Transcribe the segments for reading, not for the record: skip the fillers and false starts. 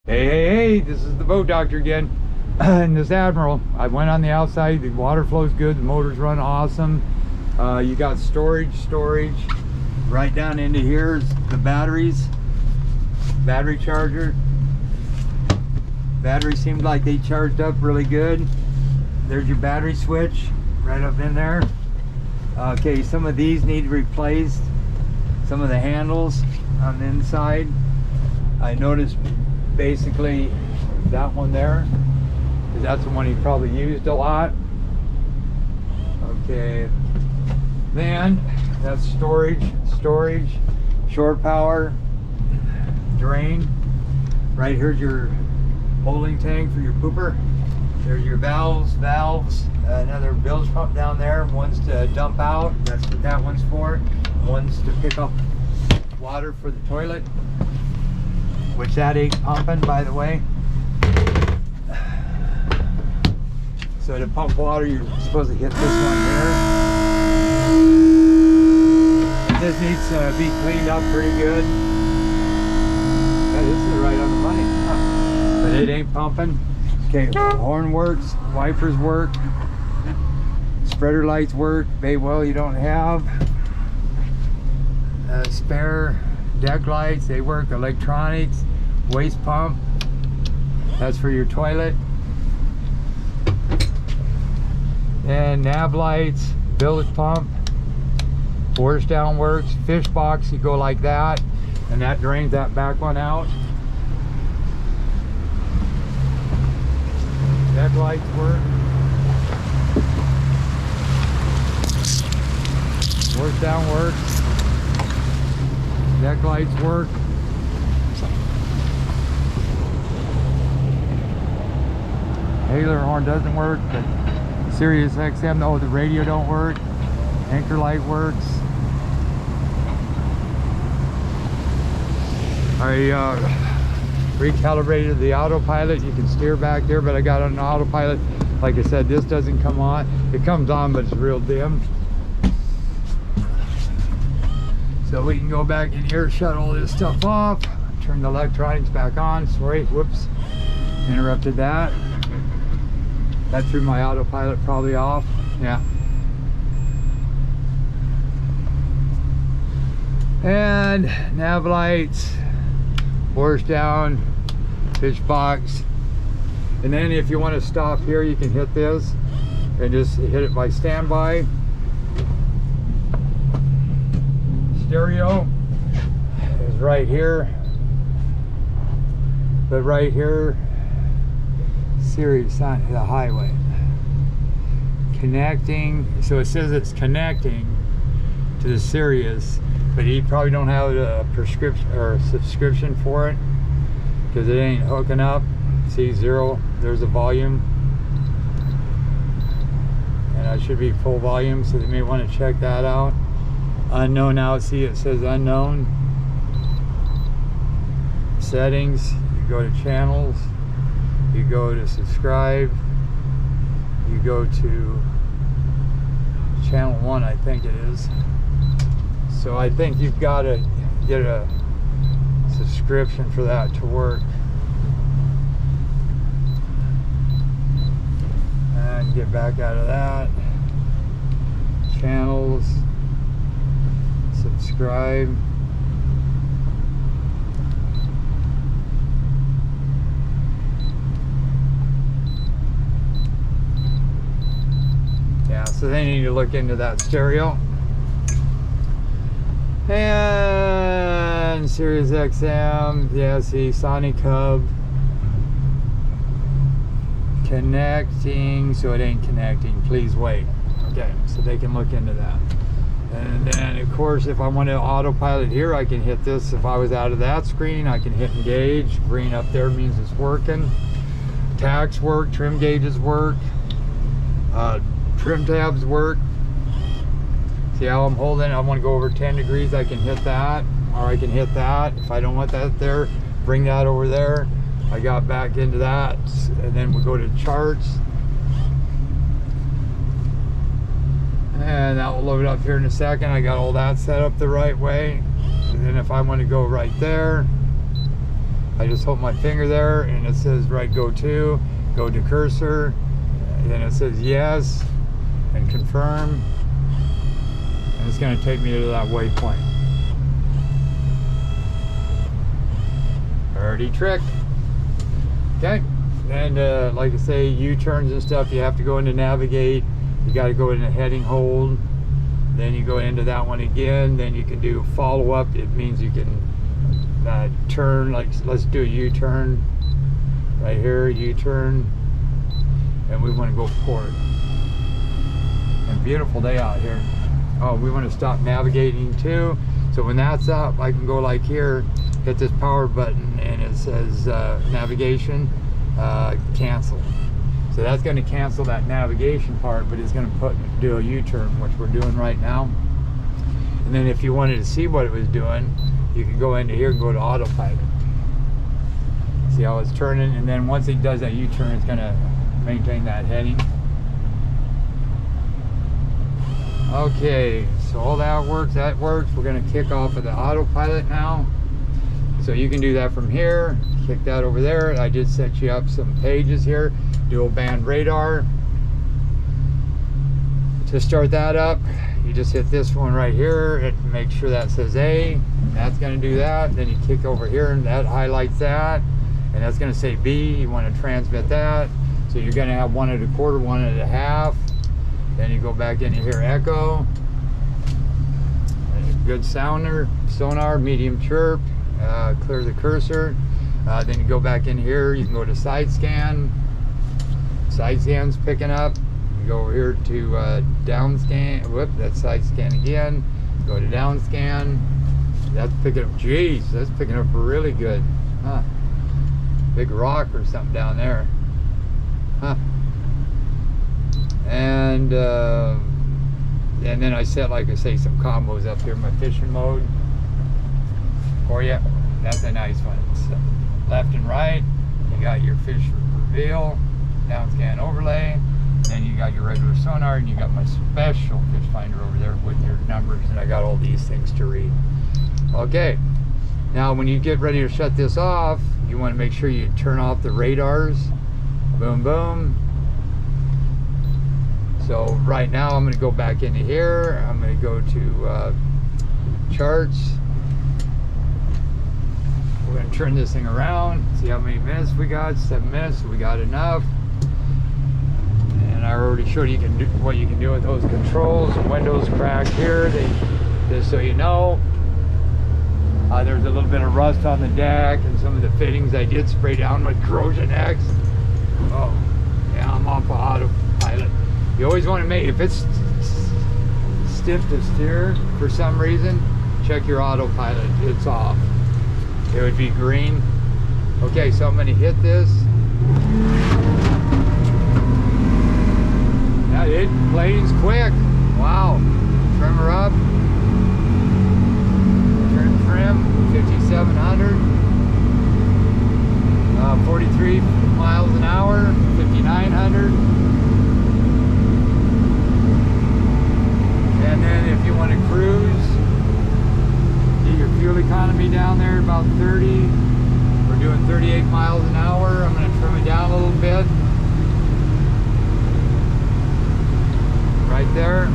Hey, this is the boat doctor again. And this Admiral, I went on the outside, the water flows good, the motors run awesome. You got storage. Right down into here is the batteries, battery charger. Batteries seemed like they charged up really good. There's your battery switch right up in there. Okay, some of these need replaced. Some of the handles on the inside. I noticed basically that one there, because that's the one he probably used a lot. Okay, then that's storage, shore power, drain. Right here's your holding tank for your pooper. There's your valves, another bilge pump down there. One's to dump out, that's what that one's for. One's to pick up water for the toilet, which that ain't pumping, by the way. So to pump water, you're supposed to hit this one here. And this needs to be cleaned up pretty good. Yeah, this is right on the money. Huh. But it ain't pumping. Okay, horn works, wipers work, spreader lights work, bay well you don't have. Spare deck lights, they work. Electronics, waste pump, that's for your toilet. And nav lights, bilge pump, force down works, fish box, you go like that, and that drains that back one out. Deck lights work. Force down works. Deck lights work. Hailer horn doesn't work, but Sirius XM, no, the radio don't work. Anchor light works. I recalibrated the autopilot. You can steer back there, but I got on autopilot. Like I said, this doesn't come on. It comes on, but it's real dim. So we can go back in here, shut all this stuff off, turn the electronics back on. Sorry, whoops, interrupted that. That threw my autopilot probably off. Yeah. And nav lights, force down, fish box. And then if you want to stop here, you can hit this and just hit it by standby. Stereo is right here, but right here, Sirius on the highway. Connecting, so it says it's connecting to the Sirius, but you probably don't have a prescription or a subscription for it because it ain't hooking up. See, 0, there's a volume, and that should be full volume, so you may want to check that out. Unknown out, see it says unknown. Settings, you go to channels, you go to subscribe, you go to channel 1, I think it is. So I think you've got to get a subscription for that to work. And get back out of that. Channels. Subscribe. Yeah, so they need to look into that stereo. And Sirius XM, yeah, see, Sonic Hub. Connecting, so it ain't connecting, please wait. Okay, so they can look into that. And then of course, if I want to autopilot here, I can hit this. If I was out of that screen, I can hit engage. Green up there means it's working. Tacks work, trim gauges work, trim tabs work. See how I'm holding? I want to go over 10 degrees, I can hit that, or I can hit that. If I don't want that there, bring that over there. I got back into that, and then we'll go to charts. And that will load up here in a second. I got all that set up the right way. And then if I want to go right there, I just hold my finger there and it says right go to cursor, and it says yes and confirm, and it's going to take me to that waypoint. Already trick. Okay, and like I say, U-turns and stuff, you have to go into navigate. You got to go into heading hold, then you go into that one again, then you can do follow up. It means you can turn, like let's do a U-turn right here, U-turn, and we want to go forward. And beautiful day out here. Oh, we want to stop navigating too, so when that's up I can go like here, hit this power button, and it says navigation cancel. So that's going to cancel that navigation part, but it's going to do a U-turn, which we're doing right now. And then if you wanted to see what it was doing, you can go into here and go to autopilot. See how it's turning, and then once it does that U-turn, it's going to maintain that heading. Okay, so all that works. We're going to kick off of the autopilot now. So you can do that from here, kick that over there. I just set you up some pages here. Dual band radar. To start that up, you just hit this one right here and make sure that says A. That's going to do that. Then you kick over here and that highlights that, and that's going to say B. You want to transmit that, so you're going to have 1 1/4, 1 1/2. Then you go back into here, echo, good sonar, medium chirp, clear the cursor. Then you go back in here, you can go to side scan. Side scan's picking up. You go over here to down scan. Whoop, that's side scan again. Go to down scan. That's picking up. Jeez, that's picking up really good. Huh? Big rock or something down there. Huh? And then I set, like I say, some combos up here. My fishing mode for you. That's a nice one. So left and right. You got your fish reveal. Down scan overlay, then you got your regular sonar, and you got my special fish finder over there with your numbers, and I got all these things to read. Okay, now when you get ready to shut this off, you want to make sure you turn off the radars. Boom, boom. So right now I'm going to go back into here. I'm going to go to charts. We're going to turn this thing around, see how many minutes we got. 7 minutes, so we got enough. And I already showed you what you can do with those controls. Windows cracked here. Just so you know, there's a little bit of rust on the deck, and some of the fittings I did spray down with Corrosion X. Oh, yeah, I'm off of autopilot. You always want to make, if it's stiff to steer for some reason, check your autopilot. It's off. It would be green. Okay, so I'm going to hit this. Yeah, it plays quick. Wow. Trim her up. Trim 5700. 43 miles an hour. 5900. And then if you want to cruise, get your fuel economy down there about 30. We're doing 38 miles an hour. I'm going to trim it down a little bit. Right there.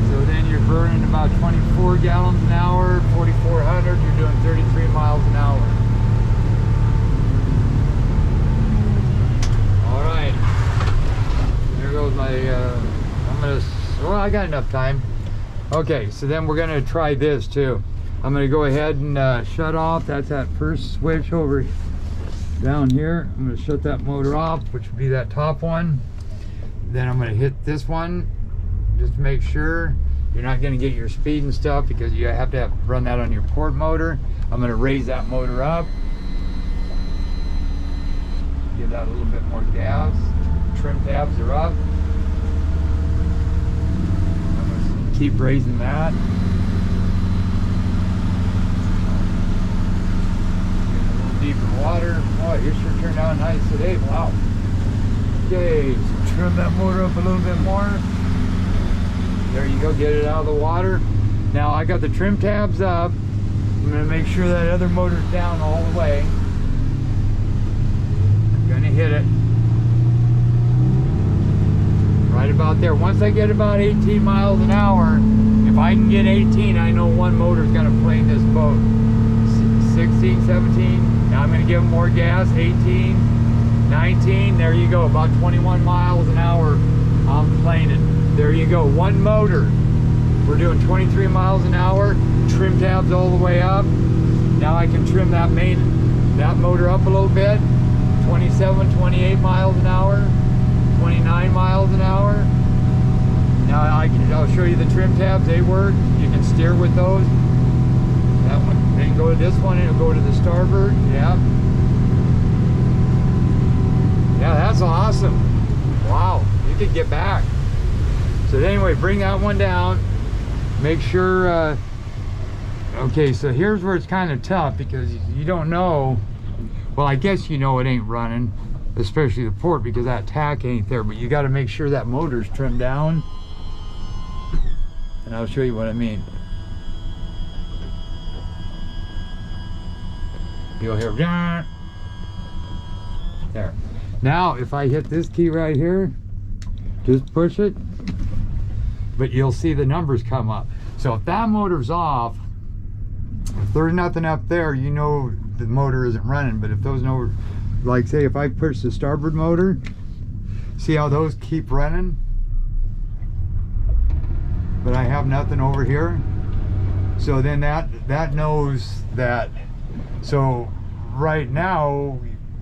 So then you're burning about 24 gallons an hour, 4,400. You're doing 33 miles an hour. All right. There goes my. Well, I got enough time. Okay, so then we're gonna try this too. I'm gonna go ahead and shut off. That's that first switch over down here. I'm going to shut that motor off, which would be that top one. Then I'm going to hit this one just to make sure you're not going to get your speed and stuff, because you have to run that on your port motor. I'm going to raise that motor up, give that a little bit more gas. Trim tabs are up. I'm going to keep raising that. Deeper water. Oh, it sure turned out nice today. Wow. Okay, so trim that motor up a little bit more. There you go, get it out of the water. Now I got the trim tabs up, I'm gonna make sure that other motor's down all the way. I'm gonna hit it. Right about there. Once I get about 18 miles an hour, if I can get 18, I know one motor's gonna plane this boat. 16, 17, now I'm gonna give them more gas, 18, 19, there you go, about 21 miles an hour, I'm planing. There you go, one motor. We're doing 23 miles an hour, trim tabs all the way up. Now I can trim that motor up a little bit, 27, 28 miles an hour, 29 miles an hour. Now I'll show you the trim tabs, they work. You can steer with those. That one, then go to this one and it'll go to the starboard. Yeah. Yeah, that's awesome. Wow, you could get back. So anyway, bring that one down. Make sure, okay, so here's where it's kind of tough because you don't know. Well, I guess you know it ain't running, especially the port, because that tack ain't there, but you got to make sure that motor's trimmed down. And I'll show you what I mean. You'll hear, there. Now, if I hit this key right here, just push it, but you'll see the numbers come up. So if that motor's off, if there's nothing up there, you know the motor isn't running. But if those no, like say if I push the starboard motor, see how those keep running? But I have nothing over here. So then that knows that. So right now